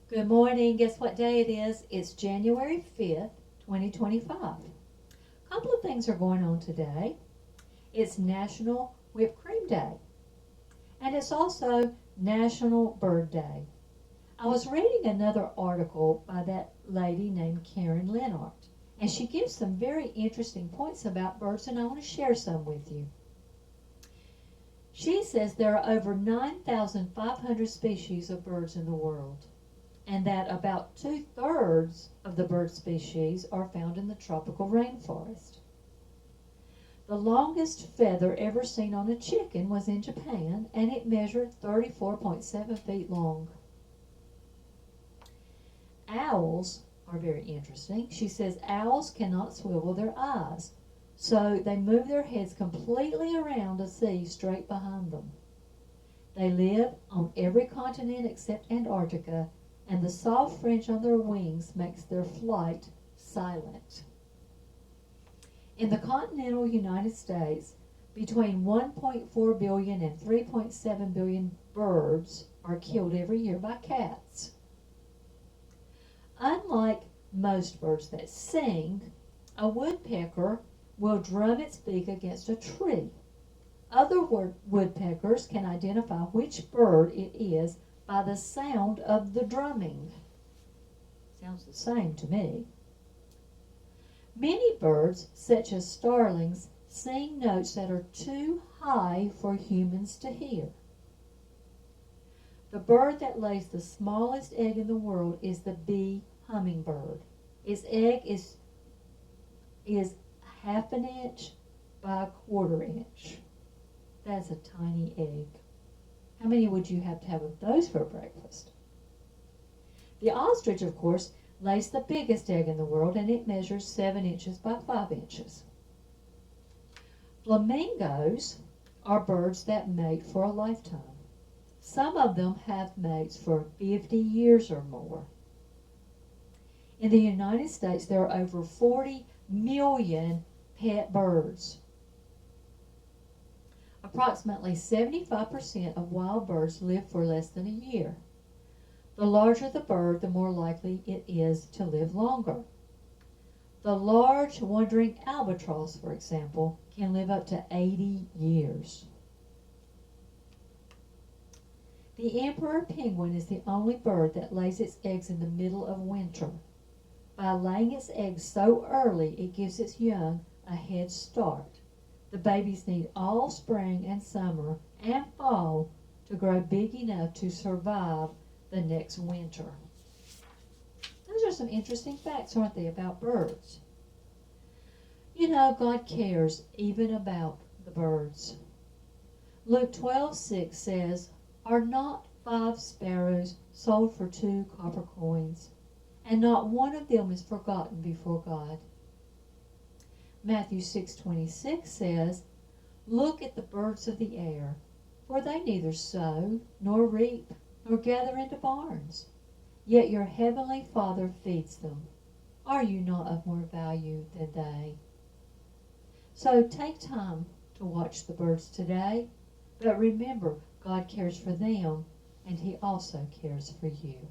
Good morning. Guess what day it is? It's January 5th, 2025. A couple of things are going on today. It's National Whipped Cream Day, and it's also National Bird Day. I was reading another article by that lady named Karen Lenart, and she gives some very interesting points about birds, and I want to share some with you. She says there are over 9,500 species of birds in the world, and that about 2/3 of the bird species are found in the tropical rainforest. The longest feather ever seen on a chicken was in Japan, and it measured 34.7 feet long. Owls are very interesting. She says owls cannot swivel their eyes, so they move their heads completely around to see straight behind them. They live on every continent except Antarctica, and the soft fringe on their wings makes their flight silent. In the continental United States, between 1.4 billion and 3.7 billion birds are killed every year by cats. Unlike most birds that sing, a woodpecker will drum its beak against a tree. Other woodpeckers can identify which bird it is by the sound of the drumming. Sounds the same to me. Many birds, such as starlings, sing notes that are too high for humans to hear. The bird that lays the smallest egg in the world is the bee hummingbird. Its egg is half an inch by a quarter inch. That's a tiny egg. How many would you have to have of those for breakfast? The ostrich, of course, lays the biggest egg in the world, and it measures 7 inches by 5 inches. Flamingos are birds that mate for a lifetime. Some of them have mates for 50 years or more. In the United States, there are over 40 million pet birds. Approximately 75% of wild birds live for less than a year. The larger the bird, the more likely it is to live longer. The large wandering albatross, for example, can live up to 80 years. The emperor penguin is the only bird that lays its eggs in the middle of winter. By laying its eggs so early, it gives its young a head start. The babies need all spring and summer and fall to grow big enough to survive the next winter. Those are some interesting facts, aren't they, about birds? You know, God cares even about the birds. Luke 12:6 says, "Are not 5 sparrows sold for 2 copper coins? And not one of them is forgotten before God." Matthew 6:26 says, "Look at the birds of the air, for they neither sow, nor reap, nor gather into barns, yet your heavenly Father feeds them. Are you not of more value than they?" So take time to watch the birds today, but remember, God cares for them, and He also cares for you.